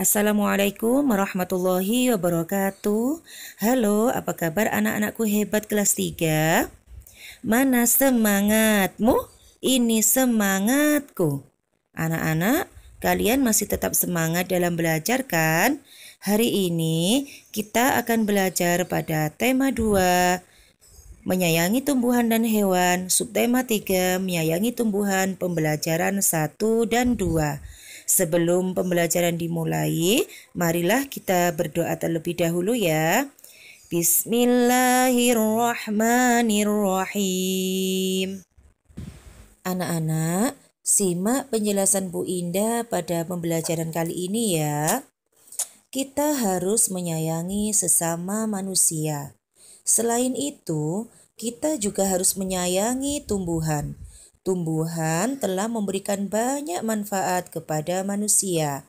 Assalamualaikum warahmatullahi wabarakatuh. Halo, apa kabar anak-anakku hebat kelas 3? Mana semangatmu? Ini semangatku. Anak-anak, kalian masih tetap semangat dalam belajar kan? Hari ini kita akan belajar pada tema 2, menyayangi tumbuhan dan hewan, subtema 3, menyayangi tumbuhan, pembelajaran 1 dan 2. Sebelum pembelajaran dimulai, marilah kita berdoa terlebih dahulu ya. Bismillahirrahmanirrahim. Anak-anak, simak penjelasan Bu Indah pada pembelajaran kali ini ya. Kita harus menyayangi sesama manusia. Selain itu, kita juga harus menyayangi tumbuhan. Tumbuhan telah memberikan banyak manfaat kepada manusia.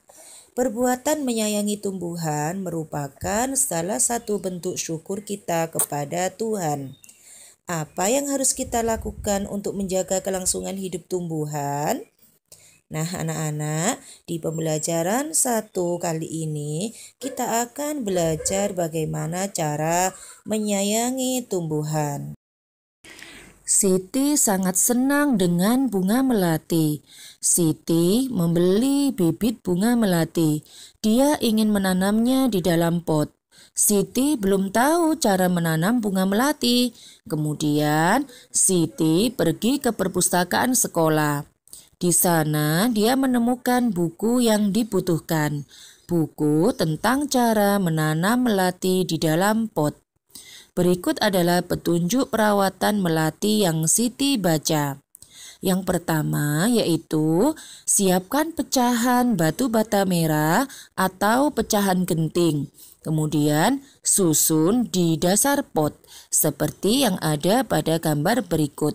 Perbuatan menyayangi tumbuhan merupakan salah satu bentuk syukur kita kepada Tuhan. Apa yang harus kita lakukan untuk menjaga kelangsungan hidup tumbuhan? Nah, anak-anak, di pembelajaran 1 kali ini kita akan belajar bagaimana cara menyayangi tumbuhan. Siti sangat senang dengan bunga melati. Siti membeli bibit bunga melati. Dia ingin menanamnya di dalam pot. Siti belum tahu cara menanam bunga melati. Kemudian Siti pergi ke perpustakaan sekolah. Di sana dia menemukan buku yang dibutuhkan. Buku tentang cara menanam melati di dalam pot. Berikut adalah petunjuk perawatan melati yang Siti baca. Yang pertama yaitu siapkan pecahan batu bata merah atau pecahan genting. Kemudian susun di dasar pot seperti yang ada pada gambar berikut.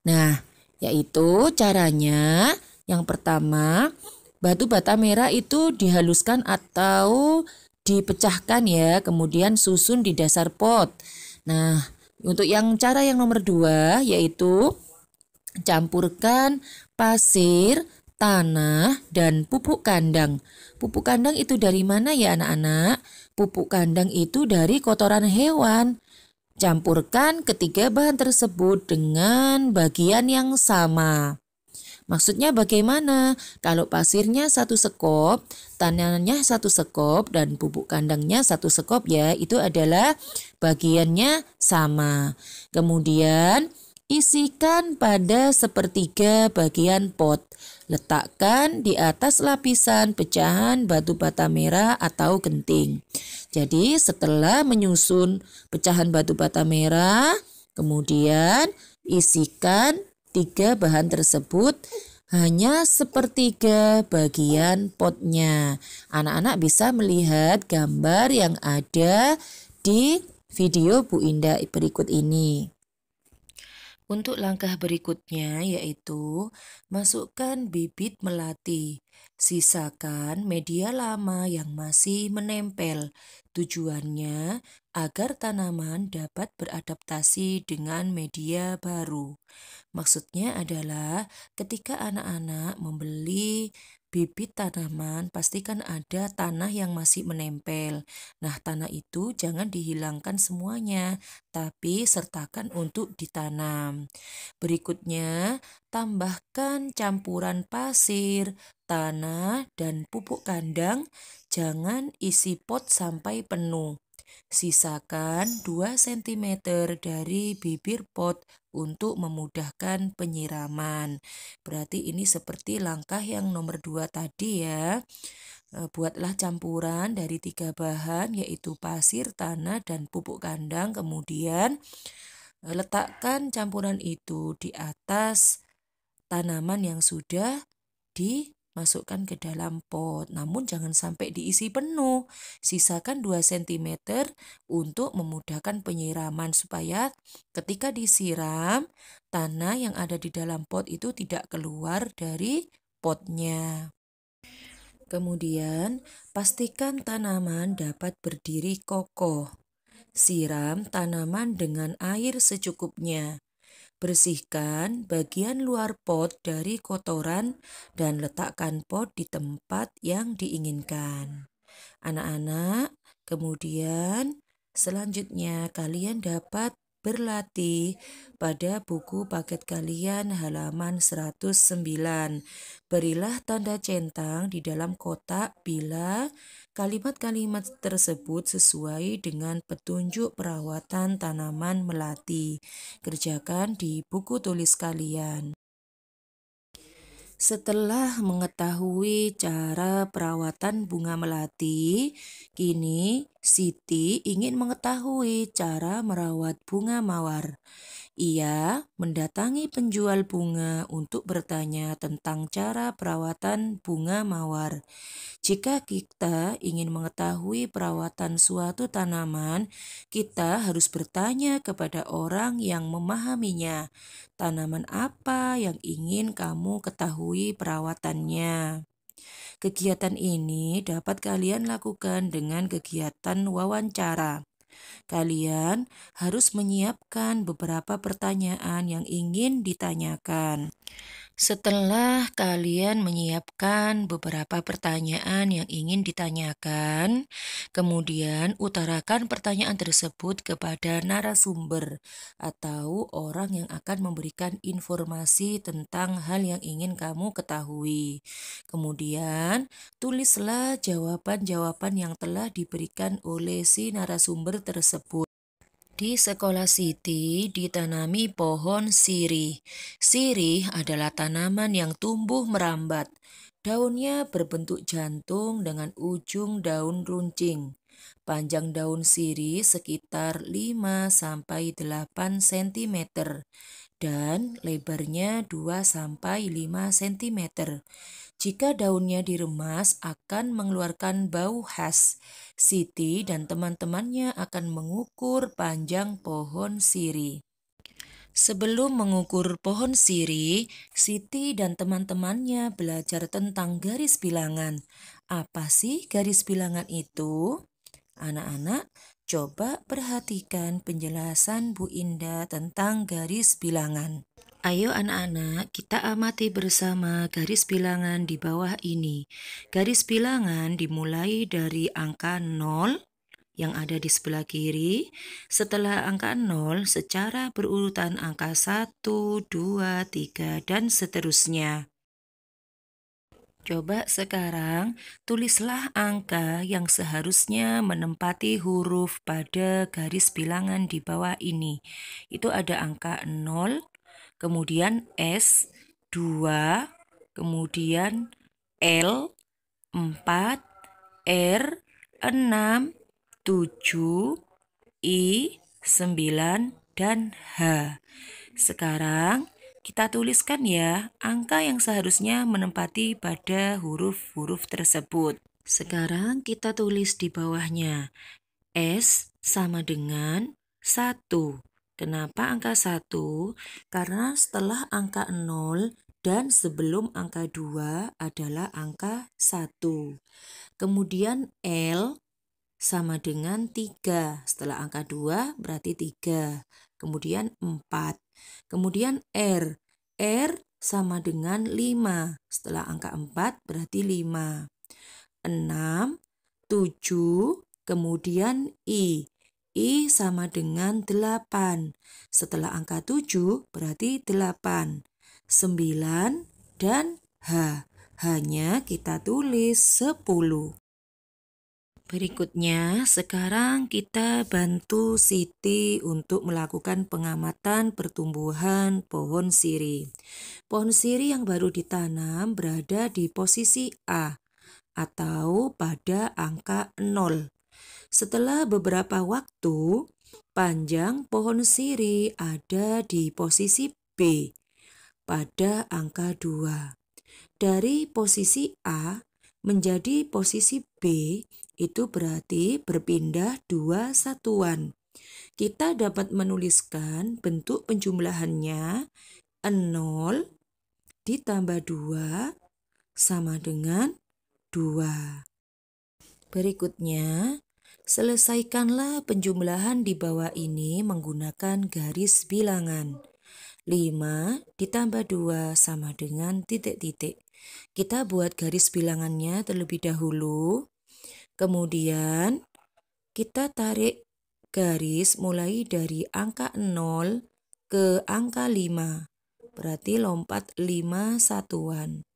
Nah, yaitu caranya yang pertama, batu bata merah itu dihaluskan atau dipecahkan ya, kemudian susun di dasar pot. Nah, untuk cara yang nomor 2 yaitu campurkan pasir, tanah, dan pupuk kandang. Pupuk kandang itu dari mana ya anak-anak? Pupuk kandang itu dari kotoran hewan. Campurkan ketiga bahan tersebut dengan bagian yang sama. Maksudnya bagaimana? Kalau pasirnya 1 sekop, tanahnya 1 sekop, dan pupuk kandangnya 1 sekop ya, itu adalah bagiannya sama. Kemudian isikan pada sepertiga bagian pot. Letakkan di atas lapisan pecahan batu bata merah atau genting. Jadi setelah menyusun pecahan batu bata merah, kemudian isikan 3 bahan tersebut hanya sepertiga bagian potnya. Anak-anak bisa melihat gambar yang ada di video Bu Indah berikut ini. Untuk langkah berikutnya yaitu masukkan bibit melati. Sisakan media lama yang masih menempel. Tujuannya agar tanaman dapat beradaptasi dengan media baru. Maksudnya adalah ketika anak-anak membeli bibit tanaman, pastikan ada tanah yang masih menempel. Nah, tanah itu jangan dihilangkan semuanya, tapi sertakan untuk ditanam. Berikutnya, tambahkan campuran pasir, tanah, dan pupuk kandang. Jangan isi pot sampai penuh. Sisakan 2 cm dari bibir pot untuk memudahkan penyiraman. Berarti ini seperti langkah yang nomor 2 tadi ya. Buatlah campuran dari 3 bahan yaitu pasir, tanah, dan pupuk kandang. Kemudian letakkan campuran itu di atas tanaman yang sudah dimasukkan ke dalam pot. Namun jangan sampai diisi penuh. Sisakan 2 cm untuk memudahkan penyiraman supaya ketika disiram, tanah yang ada di dalam pot itu tidak keluar dari potnya. Kemudian, pastikan tanaman dapat berdiri kokoh. Siram tanaman dengan air secukupnya. Bersihkan bagian luar pot dari kotoran dan letakkan pot di tempat yang diinginkan. Anak-anak, kemudian selanjutnya kalian dapat berlatih pada buku paket kalian halaman 109. Berilah tanda centang di dalam kotak bila kalimat-kalimat tersebut sesuai dengan petunjuk perawatan tanaman melati. Kerjakan di buku tulis kalian. Setelah mengetahui cara perawatan bunga melati, kini Siti ingin mengetahui cara merawat bunga mawar. Ia mendatangi penjual bunga untuk bertanya tentang cara perawatan bunga mawar. Jika kita ingin mengetahui perawatan suatu tanaman, kita harus bertanya kepada orang yang memahaminya. Tanaman apa yang ingin kamu ketahui perawatannya? Kegiatan ini dapat kalian lakukan dengan kegiatan wawancara. Kalian harus menyiapkan beberapa pertanyaan yang ingin ditanyakan. Setelah kalian menyiapkan beberapa pertanyaan yang ingin ditanyakan, kemudian utarakan pertanyaan tersebut kepada narasumber atau orang yang akan memberikan informasi tentang hal yang ingin kamu ketahui. Kemudian, tulislah jawaban-jawaban yang telah diberikan oleh si narasumber tersebut. Di sekolah Siti ditanami pohon sirih. Sirih adalah tanaman yang tumbuh merambat. Daunnya berbentuk jantung dengan ujung daun runcing. Panjang daun sirih sekitar 5-8 cm dan lebarnya 2-5 cm. Jika daunnya diremas akan mengeluarkan bau khas. Siti dan teman-temannya akan mengukur panjang pohon sirih. Sebelum mengukur pohon sirih, Siti dan teman-temannya belajar tentang garis bilangan. Apa sih garis bilangan itu? Anak-anak, coba perhatikan penjelasan Bu Indah tentang garis bilangan. Ayo anak-anak, kita amati bersama garis bilangan di bawah ini. Garis bilangan dimulai dari angka 0 yang ada di sebelah kiri. Setelah angka 0, secara berurutan angka 1, 2, 3, dan seterusnya. Coba sekarang tulislah angka yang seharusnya menempati huruf pada garis bilangan di bawah ini. Itu ada angka 0, kemudian S, 2, kemudian L, 4, R, 6, 7, I, 9, dan H. Sekarang kita tuliskan ya angka yang seharusnya menempati pada huruf-huruf tersebut. Sekarang kita tulis di bawahnya. S sama dengan 1. Kenapa angka 1? Karena setelah angka 0 dan sebelum angka 2 adalah angka 1. Kemudian L sama dengan 3. Setelah angka 2 berarti 3. Kemudian 4. Kemudian R. R sama dengan 5. Setelah angka 4 berarti 5. 6, 7, kemudian I. I sama dengan 8. Setelah angka 7 berarti 8. 9 dan H. Hanya kita tulis 10. Berikutnya, sekarang kita bantu Siti untuk melakukan pengamatan pertumbuhan pohon sirih. Pohon sirih yang baru ditanam berada di posisi A atau pada angka 0. Setelah beberapa waktu, panjang pohon sirih ada di posisi B pada angka 2. Dari posisi A menjadi posisi B itu berarti berpindah 2 satuan. Kita dapat menuliskan bentuk penjumlahannya 0 ditambah 2 sama dengan 2. Berikutnya, selesaikanlah penjumlahan di bawah ini menggunakan garis bilangan. 5 ditambah 2 sama dengan titik-titik. Kita buat garis bilangannya terlebih dahulu. Kemudian kita tarik garis mulai dari angka 0 ke angka 5. Berarti lompat 5 satuan.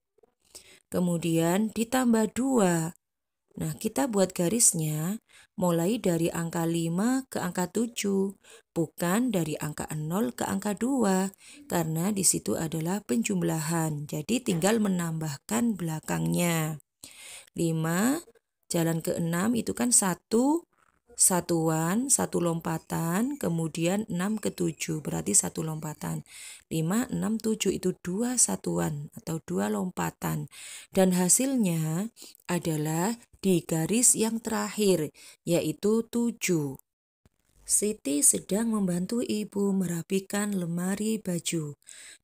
Kemudian ditambah 2. Nah, kita buat garisnya mulai dari angka 5 ke angka 7, bukan dari angka 0 ke angka 2, karena di situ adalah penjumlahan. Jadi tinggal menambahkan belakangnya. 5 jalan ke 6 itu kan 1 satuan, 1 lompatan, kemudian 6 ke 7, berarti 1 lompatan. 5, 6, 7 itu 2 satuan atau 2 lompatan. Dan hasilnya adalah di garis yang terakhir, yaitu 7. Siti sedang membantu ibu merapikan lemari baju.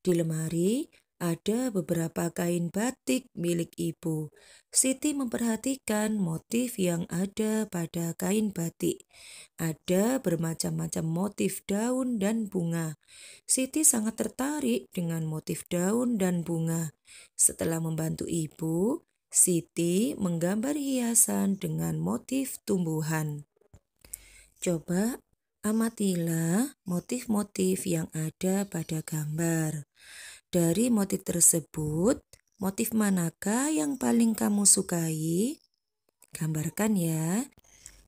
Di lemari ada beberapa kain batik milik ibu. Siti memperhatikan motif yang ada pada kain batik. Ada bermacam-macam motif daun dan bunga. Siti sangat tertarik dengan motif daun dan bunga. Setelah membantu ibu, Siti menggambar hiasan dengan motif tumbuhan. Coba amatilah motif-motif yang ada pada gambar. Dari motif tersebut, motif manakah yang paling kamu sukai? Gambarkan ya.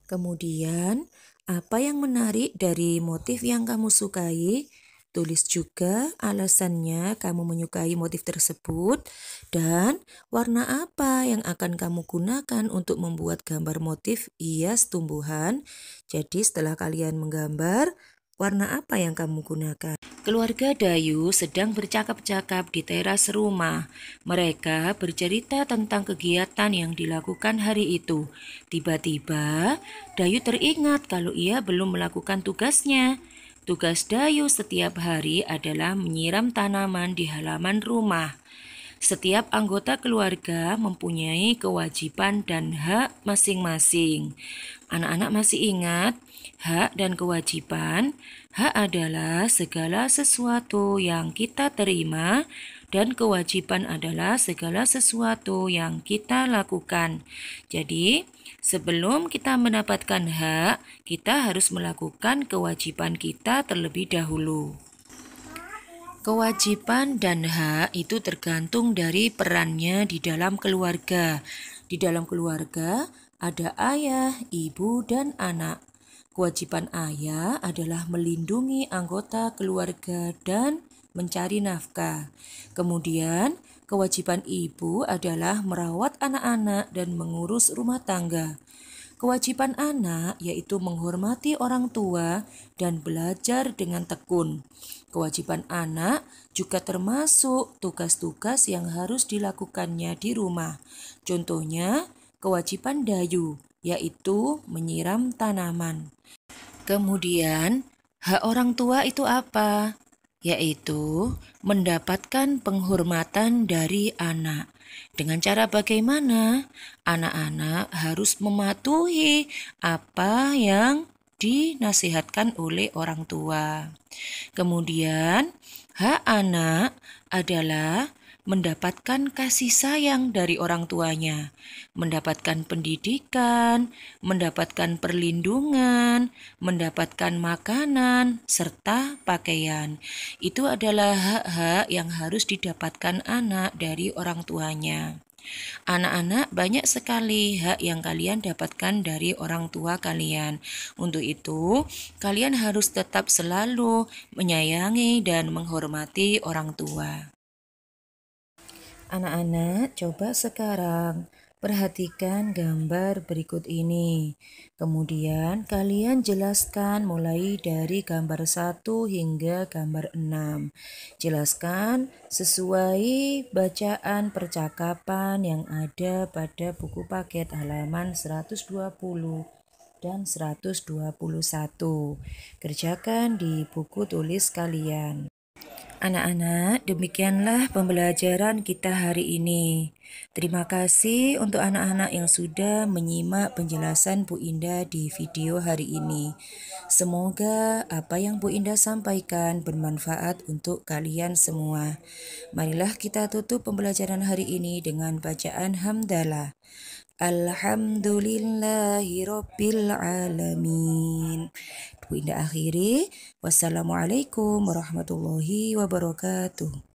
Kemudian, apa yang menarik dari motif yang kamu sukai? Tulis juga alasannya kamu menyukai motif tersebut dan warna apa yang akan kamu gunakan untuk membuat gambar motif hias tumbuhan. Jadi setelah kalian menggambar, warna apa yang kamu gunakan? Keluarga Dayu sedang bercakap-cakap di teras rumah. Mereka bercerita tentang kegiatan yang dilakukan hari itu. Tiba-tiba, Dayu teringat kalau ia belum melakukan tugasnya. Tugas Dayu setiap hari adalah menyiram tanaman di halaman rumah. Setiap anggota keluarga mempunyai kewajiban dan hak masing-masing. Anak-anak masih ingat hak dan kewajiban? Hak adalah segala sesuatu yang kita terima dan kewajiban adalah segala sesuatu yang kita lakukan. Jadi, sebelum kita mendapatkan hak, kita harus melakukan kewajiban kita terlebih dahulu. Kewajiban dan hak itu tergantung dari perannya di dalam keluarga. Di dalam keluarga ada ayah, ibu, dan anak. Kewajiban ayah adalah melindungi anggota keluarga dan mencari nafkah. Kemudian, kewajiban ibu adalah merawat anak-anak dan mengurus rumah tangga. Kewajiban anak yaitu menghormati orang tua dan belajar dengan tekun. Kewajiban anak juga termasuk tugas-tugas yang harus dilakukannya di rumah. Contohnya, kewajiban Dayu yaitu menyiram tanaman. Kemudian, hak orang tua itu apa? Yaitu mendapatkan penghormatan dari anak. Dengan cara bagaimana? Anak-anak harus mematuhi apa yang dinasihatkan oleh orang tua. Kemudian, hak anak adalah mendapatkan kasih sayang dari orang tuanya, mendapatkan pendidikan, mendapatkan perlindungan, mendapatkan makanan, serta pakaian. Itu adalah hak-hak yang harus didapatkan anak dari orang tuanya. Anak-anak, banyak sekali hak yang kalian dapatkan dari orang tua kalian. Untuk itu, kalian harus tetap selalu menyayangi dan menghormati orang tua. Anak-anak, coba sekarang perhatikan gambar berikut ini. Kemudian kalian jelaskan mulai dari gambar 1 hingga gambar 6. Jelaskan sesuai bacaan percakapan yang ada pada buku paket halaman 120 dan 121. Kerjakan di buku tulis kalian. Anak-anak, demikianlah pembelajaran kita hari ini. Terima kasih untuk anak-anak yang sudah menyimak penjelasan Bu Indah di video hari ini. Semoga apa yang Bu Indah sampaikan bermanfaat untuk kalian semua. Marilah kita tutup pembelajaran hari ini dengan bacaan hamdalah. Alhamdulillahirabbil alamin. Bu Indah akhiri. Wassalamualaikum warahmatullahi wabarakatuh.